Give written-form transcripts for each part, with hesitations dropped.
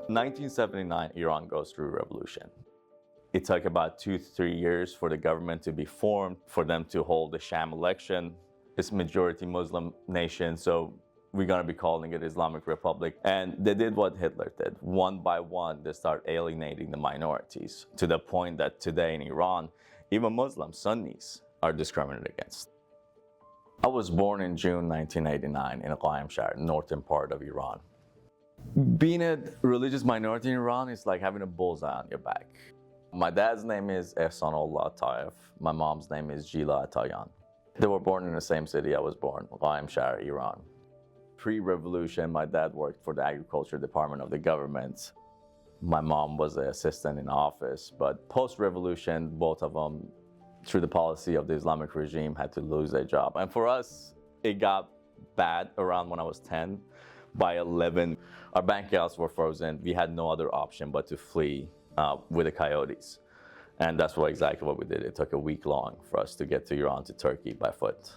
1979, Iran goes through a revolution. It took about 2 to 3 years for the government to be formed, for them to hold a sham election. It's a majority Muslim nation, so we're going to be calling it Islamic Republic. And they did what Hitler did. One by one, they start alienating the minorities to the point that today in Iran, even Muslims, Sunnis, are discriminated against. I was born in June 1989 in Qaim, northern part of Iran. Being a religious minority in Iran is like having a bullseye on your back. My dad's name is Ehsanullah Taif. My mom's name is Jila Atayan. They were born in the same city I was born, Qaim, Iran. Pre-revolution, my dad worked for the agriculture department of the government. My mom was an assistant in office, but post-revolution, both of them, through the policy of the Islamic regime, had to lose their job. And for us, it got bad around when I was 10. By 11, our bank accounts were frozen. We had no other option but to flee with the coyotes. And that's exactly what we did. It took a week long for us to get to Iran to Turkey by foot.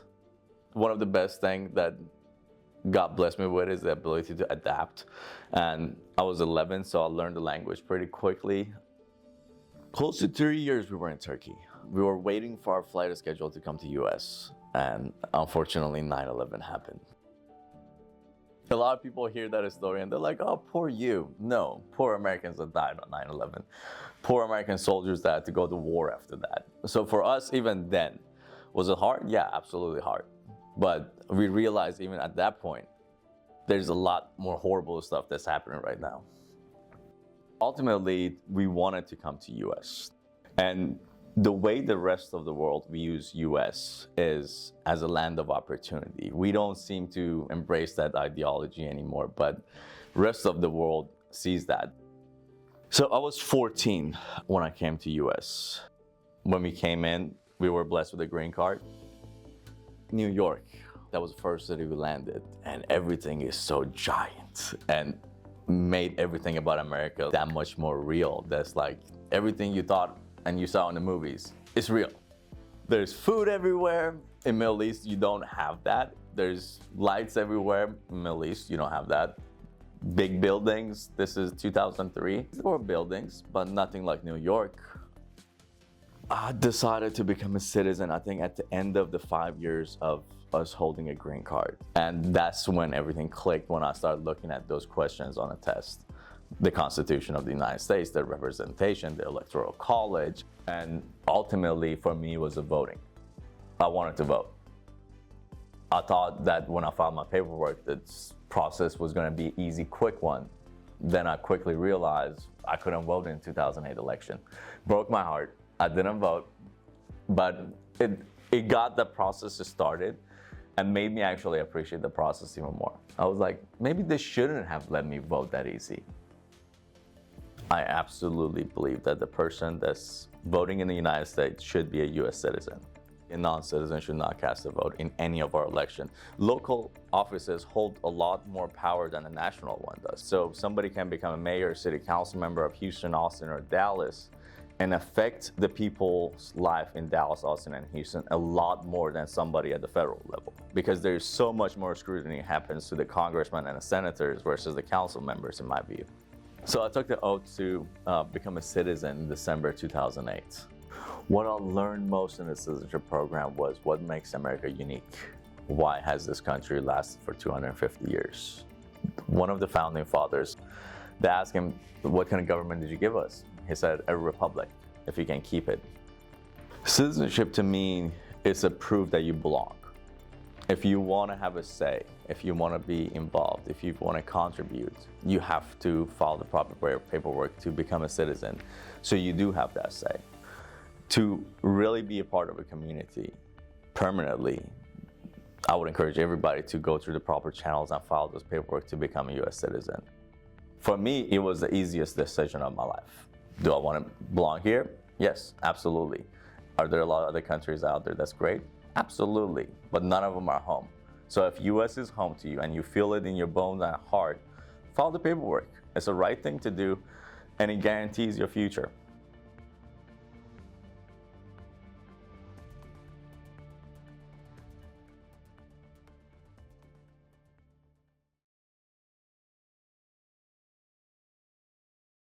One of the best things that God blessed me with is the ability to adapt. And I was 11, so I learned the language pretty quickly. Close to 3 years we were in Turkey. We were waiting for our flight schedule to come to US. And unfortunately, 9/11 happened. A lot of people hear that story and they're like, oh, poor you. No, poor Americans that died on 9/11. Poor American soldiers that had to go to war after that. So for us, even then, was it hard? Yeah, absolutely hard. But we realized even at that point, there's a lot more horrible stuff that's happening right now. Ultimately, we wanted to come to US. And the way the rest of the world views US is as a land of opportunity. We don't seem to embrace that ideology anymore, but rest of the world sees that. So I was 14 when I came to US. When we came in, we were blessed with a green card. New York, that was the first city we landed, and everything is so giant and made everything about America that much more real. That's like everything you thought and you saw in the movies, it's real. There's food everywhere. In Middle East, you don't have that. There's lights everywhere. In Middle East, you don't have that. Big buildings. This is 2003. There were buildings, but nothing like New York. I decided to become a citizen, I think, at the end of the 5 years of us holding a green card. And that's when everything clicked, when I started looking at those questions on a test. The Constitution of the United States, the representation, the Electoral College, and ultimately for me was the voting. I wanted to vote. I thought that when I filed my paperwork, this process was gonna be an easy, quick one. Then I quickly realized I couldn't vote in 2008 election. Broke my heart. I didn't vote, but it got the process started and made me actually appreciate the process even more. I was like, maybe they shouldn't have let me vote that easy. I absolutely believe that the person that's voting in the United States should be a US citizen. A non-citizen should not cast a vote in any of our elections. Local offices hold a lot more power than a national one does. So somebody can become a mayor, city council member of Houston, Austin, or Dallas and affect the people's life in Dallas, Austin, and Houston a lot more than somebody at the federal level. Because there's so much more scrutiny happens to the congressmen and the senators versus the council members, in my view. So I took the oath to become a citizen in December 2008. What I learned most in the citizenship program was what makes America unique. Why has this country lasted for 250 years? One of the founding fathers, they asked him, what kind of government did you give us? He said, a republic, if you can keep it. Citizenship to me is a proof that you belong. If you want to have a say, if you want to be involved, if you want to contribute, you have to follow the proper paperwork to become a citizen. So you do have that say. To really be a part of a community permanently, I would encourage everybody to go through the proper channels and follow those paperwork to become a US citizen. For me, it was the easiest decision of my life. Do I want to belong here? Yes, absolutely. Are there a lot of other countries out there that's great? Absolutely, but none of them are home. So if US is home to you and you feel it in your bones and heart, follow the paperwork. It's the right thing to do and it guarantees your future.